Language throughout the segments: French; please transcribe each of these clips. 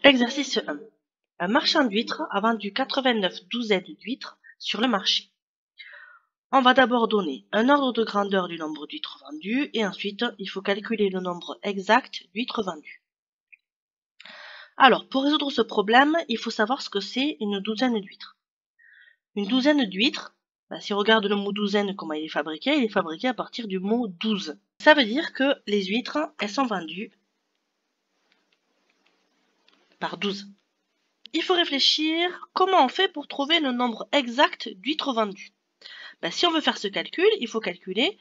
Exercice 1. Un marchand d'huîtres a vendu 89 douzaines d'huîtres sur le marché. On va d'abord donner un ordre de grandeur du nombre d'huîtres vendues et ensuite il faut calculer le nombre exact d'huîtres vendues. Alors, pour résoudre ce problème, il faut savoir ce que c'est une douzaine d'huîtres. Une douzaine d'huîtres, si on regarde le mot douzaine, comment il est fabriqué à partir du mot 12. Ça veut dire que les huîtres, elles sont vendues par 12. Il faut réfléchir comment on fait pour trouver le nombre exact d'huîtres vendues. Si on veut faire ce calcul, il faut calculer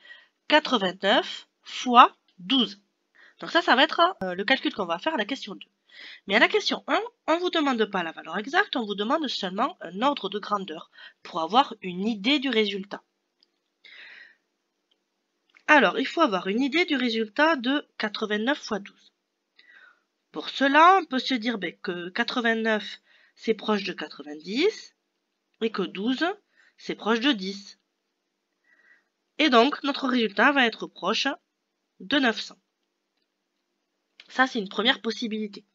89 fois 12. Donc ça va être le calcul qu'on va faire à la question 2. Mais à la question 1, on ne vous demande pas la valeur exacte, on vous demande seulement un ordre de grandeur pour avoir une idée du résultat. Alors, il faut avoir une idée du résultat de 89 fois 12. Pour cela, on peut se dire que 89, c'est proche de 90 et que 12, c'est proche de 10. Et donc, notre résultat va être proche de 900. Ça, c'est une première possibilité.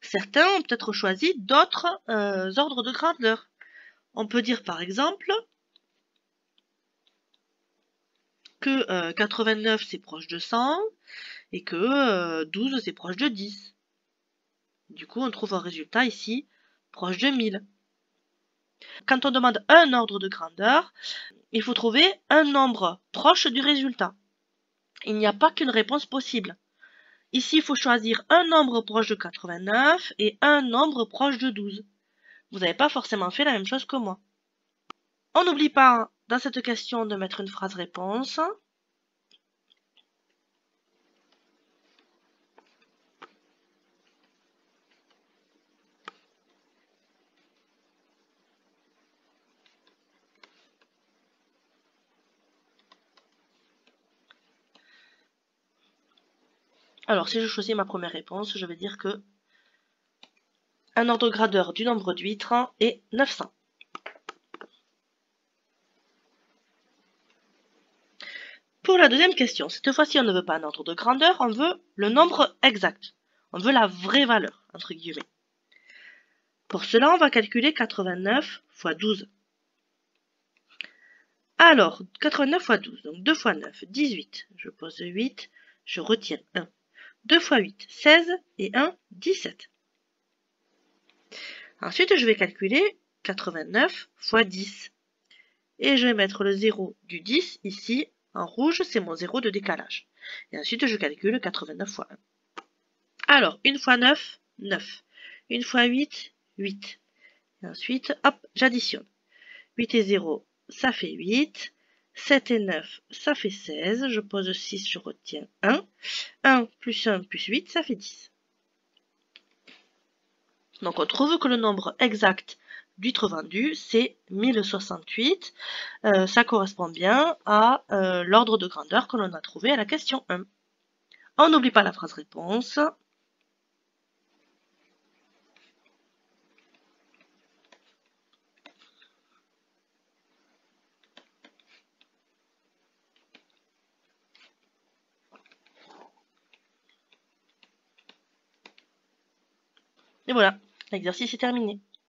Certains ont peut-être choisi d'autres ordres de grandeur. On peut dire par exemple que 89 c'est proche de 100 et que 12 c'est proche de 10. Du coup, on trouve un résultat ici proche de 1000. Quand on demande un ordre de grandeur, il faut trouver un nombre proche du résultat. Il n'y a pas qu'une réponse possible. Ici, il faut choisir un nombre proche de 89 et un nombre proche de 12. Vous n'avez pas forcément fait la même chose que moi. On n'oublie pas dans cette question de mettre une phrase réponse. Alors, si je choisis ma première réponse, je vais dire que un ordre de grandeur du nombre d'huîtres est 900. Pour la deuxième question, cette fois-ci, on ne veut pas un ordre de grandeur, on veut le nombre exact. On veut la vraie valeur, entre guillemets. Pour cela, on va calculer 89 fois 12. Alors, 89 fois 12, donc 2 fois 9, 18. Je pose 8, je retiens 1. 2 fois 8, 16 et 1, 17. Ensuite, je vais calculer 89 fois 10. Et je vais mettre le 0 du 10 ici, en rouge, c'est mon 0 de décalage. Et ensuite, je calcule 89 fois 1. Alors, 1 fois 9, 9. 1 fois 8, 8. Et ensuite, hop, j'additionne. 8 et 0, ça fait 8. 7 et 9, ça fait 16. Je pose 6, je retiens 1. 1 plus 1 plus 8, ça fait 10. Donc, on trouve que le nombre exact d'huîtres vendues, c'est 1068. Ça correspond bien à l'ordre de grandeur que l'on a trouvé à la question 1. On n'oublie pas la phrase réponse. Et voilà, l'exercice est terminé.